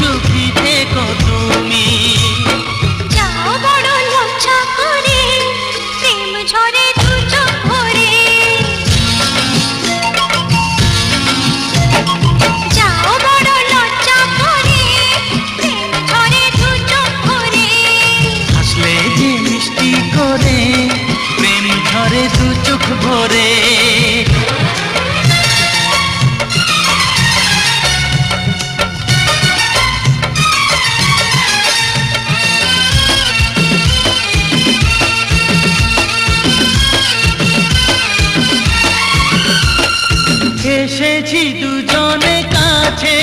সুখী থেকো তুমি। যাও বড় লজ্জা করে, প্রেম ঝরে দু চোখ ভরে। যাও বড় লজ্জা করে, প্রেম ঝরে দু চোখ ভরে। হাসলে যে মিষ্টি করে, প্রেম ঝরে দু চোখ ভরে। এসেছি দুজনে কাছে,